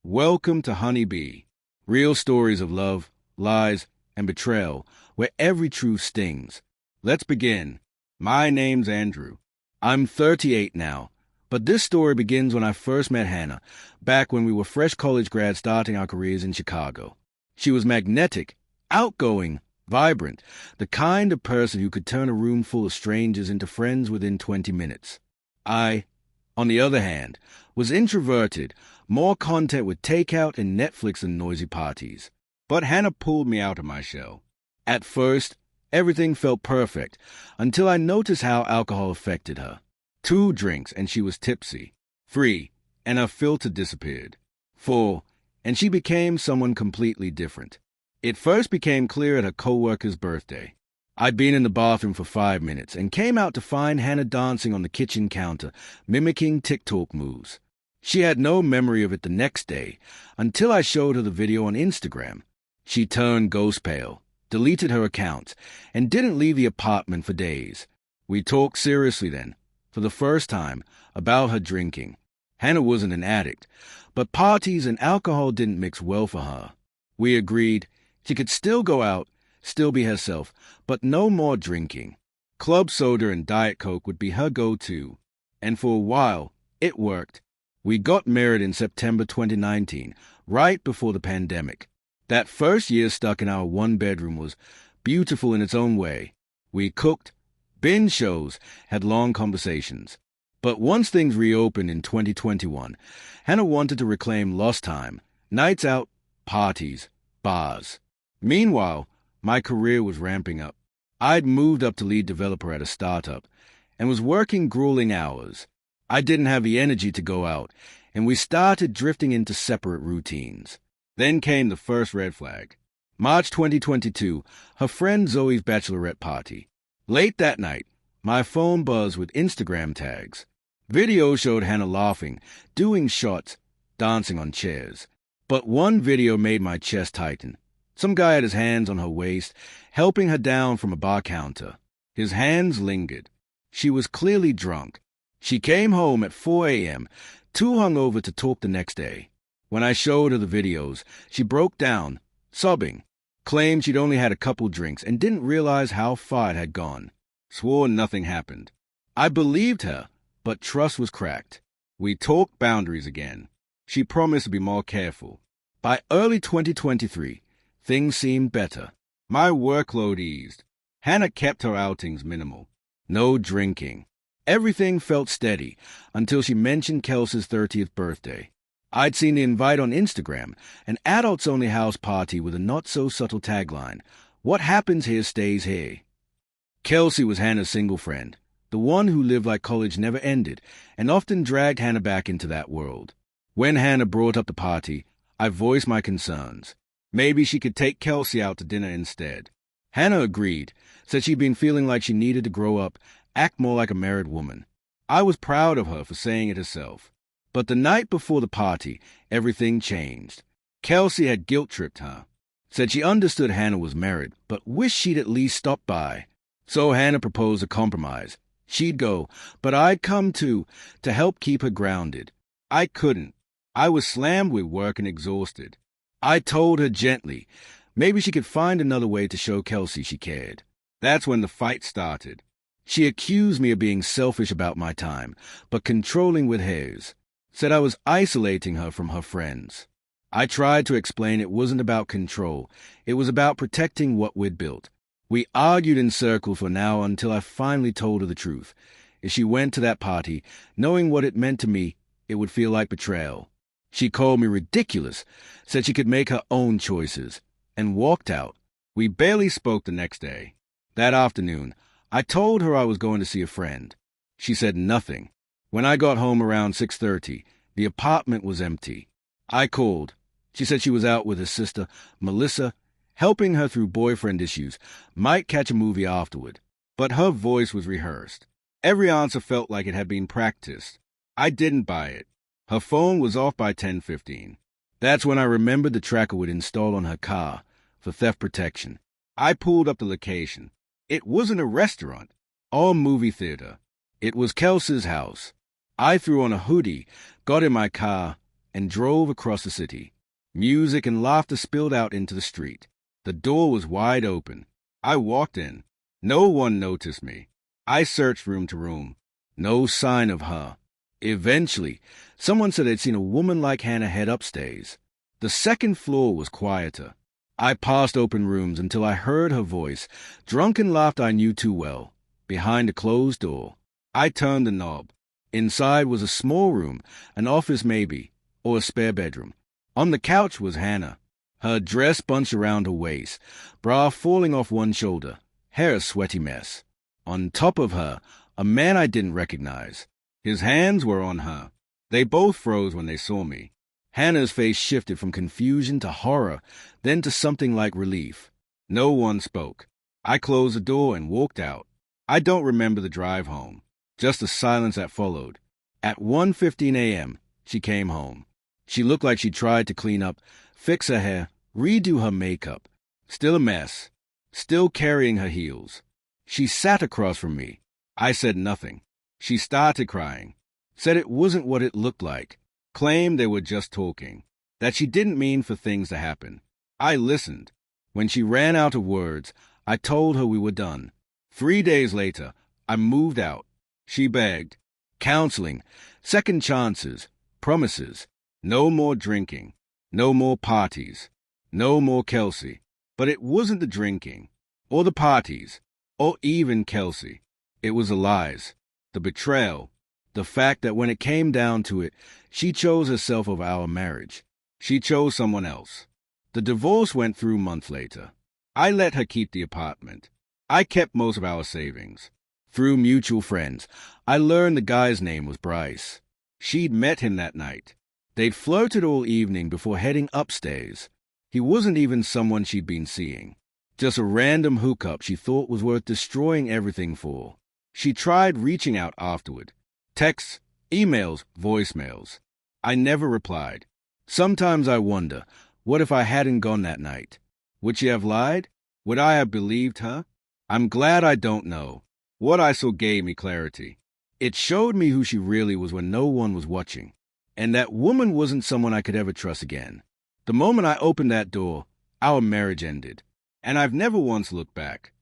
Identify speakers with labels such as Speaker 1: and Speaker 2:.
Speaker 1: Welcome to Honeybee, real stories of love, lies, and betrayal, where every truth stings. Let's begin. My name's Andrew. I'm 38 now, but this story begins when I first met Hannah, back when we were fresh college grads starting our careers in Chicago. She was magnetic, outgoing, vibrant, the kind of person who could turn a room full of strangers into friends within 20 minutes. I, on the other hand, was introverted, more content with takeout and Netflix than noisy parties. But Hannah pulled me out of my shell. At first, everything felt perfect, until I noticed how alcohol affected her. 2 drinks and she was tipsy. 3, and her filter disappeared. 4, and she became someone completely different. It first became clear at her coworker's birthday. I'd been in the bathroom for 5 minutes and came out to find Hannah dancing on the kitchen counter, mimicking TikTok moves. She had no memory of it the next day, until I showed her the video on Instagram. She turned ghost pale, deleted her account, and didn't leave the apartment for days. We talked seriously then, for the first time, about her drinking. Hannah wasn't an addict, but parties and alcohol didn't mix well for her. We agreed she could still go out, still be herself, but no more drinking. Club soda and Diet Coke would be her go-to, and for a while, it worked. We got married in September 2019, right before the pandemic. That first year stuck in our one-bedroom was beautiful in its own way. We cooked, binge shows, had long conversations. But once things reopened in 2021, Hannah wanted to reclaim lost time, nights out, parties, bars. Meanwhile, my career was ramping up. I'd moved up to lead developer at a startup and was working grueling hours. I didn't have the energy to go out, and we started drifting into separate routines. Then came the first red flag. March 2022, her friend Zoe's bachelorette party. Late that night, my phone buzzed with Instagram tags. Videos showed Hannah laughing, doing shots, dancing on chairs. But one video made my chest tighten. Some guy had his hands on her waist, helping her down from a bar counter. His hands lingered. She was clearly drunk. She came home at 4 a.m., too hungover to talk the next day. When I showed her the videos, she broke down, sobbing, claimed she'd only had a couple drinks and didn't realize how far it had gone. Swore nothing happened. I believed her, but trust was cracked. We talked boundaries again. She promised to be more careful. By early 2023, things seemed better. My workload eased. Hannah kept her outings minimal. No drinking. Everything felt steady until she mentioned Kelsey's 30th birthday. I'd seen the invite on Instagram, an adults-only house party with a not-so-subtle tagline, "What happens here stays here." Kelsey was Hannah's single friend, the one who lived like college never ended, and often dragged Hannah back into that world. When Hannah brought up the party, I voiced my concerns. Maybe she could take Kelsey out to dinner instead. Hannah agreed, said she'd been feeling like she needed to grow up, act more like a married woman. I was proud of her for saying it herself. But the night before the party, everything changed. Kelsey had guilt-tripped her. Said she understood Hannah was married, but wished she'd at least stop by. So Hannah proposed a compromise. She'd go, but I'd come too, to help keep her grounded. I couldn't. I was slammed with work and exhausted. I told her gently, maybe she could find another way to show Kelsey she cared. That's when the fight started. She accused me of being selfish about my time, but controlling with hers. Said I was isolating her from her friends. I tried to explain it wasn't about control. It was about protecting what we'd built. We argued in circles for an hour until I finally told her the truth. If she went to that party, knowing what it meant to me, it would feel like betrayal. She called me ridiculous, said she could make her own choices, and walked out. We barely spoke the next day. That afternoon, I told her I was going to see a friend. She said nothing. When I got home around 6:30, the apartment was empty. I called. She said she was out with her sister, Melissa, helping her through boyfriend issues, might catch a movie afterward. But her voice was rehearsed. Every answer felt like it had been practiced. I didn't buy it. Her phone was off by 10:15. That's when I remembered the tracker would install on her car for theft protection. I pulled up the location. It wasn't a restaurant or movie theater. It was Kelsey's house. I threw on a hoodie, got in my car, and drove across the city. Music and laughter spilled out into the street. The door was wide open. I walked in. No one noticed me. I searched room to room. No sign of her. Eventually, someone said they'd seen a woman like Hannah head upstairs. The second floor was quieter. I passed open rooms until I heard her voice, drunken laughter I knew too well, behind a closed door. I turned the knob. Inside was a small room, an office maybe, or a spare bedroom. On the couch was Hannah, her dress bunched around her waist, bra falling off one shoulder, hair a sweaty mess. On top of her, a man I didn't recognize. His hands were on her. They both froze when they saw me. Hannah's face shifted from confusion to horror, then to something like relief. No one spoke. I closed the door and walked out. I don't remember the drive home, just the silence that followed. At 1:15 a.m., she came home. She looked like she tried to clean up, fix her hair, redo her makeup. Still a mess. Still carrying her heels. She sat across from me. I said nothing. She started crying. Said it wasn't what it looked like. Claimed they were just talking. That she didn't mean for things to happen. I listened. When she ran out of words, I told her we were done. 3 days later, I moved out. She begged. Counseling. Second chances. Promises. No more drinking. No more parties. No more Kelsey. But it wasn't the drinking. Or the parties. Or even Kelsey. It was the lies. The betrayal. The fact that when it came down to it, she chose herself over our marriage. She chose someone else. The divorce went through months later. I let her keep the apartment. I kept most of our savings. Through mutual friends, I learned the guy's name was Bryce. She'd met him that night. They'd flirted all evening before heading upstairs. He wasn't even someone she'd been seeing. Just a random hookup she thought was worth destroying everything for. She tried reaching out afterward. Texts, emails, voicemails. I never replied. Sometimes I wonder, what if I hadn't gone that night? Would she have lied? Would I have believed her? I'm glad I don't know. What I saw gave me clarity. It showed me who she really was when no one was watching. And that woman wasn't someone I could ever trust again. The moment I opened that door, our marriage ended. And I've never once looked back.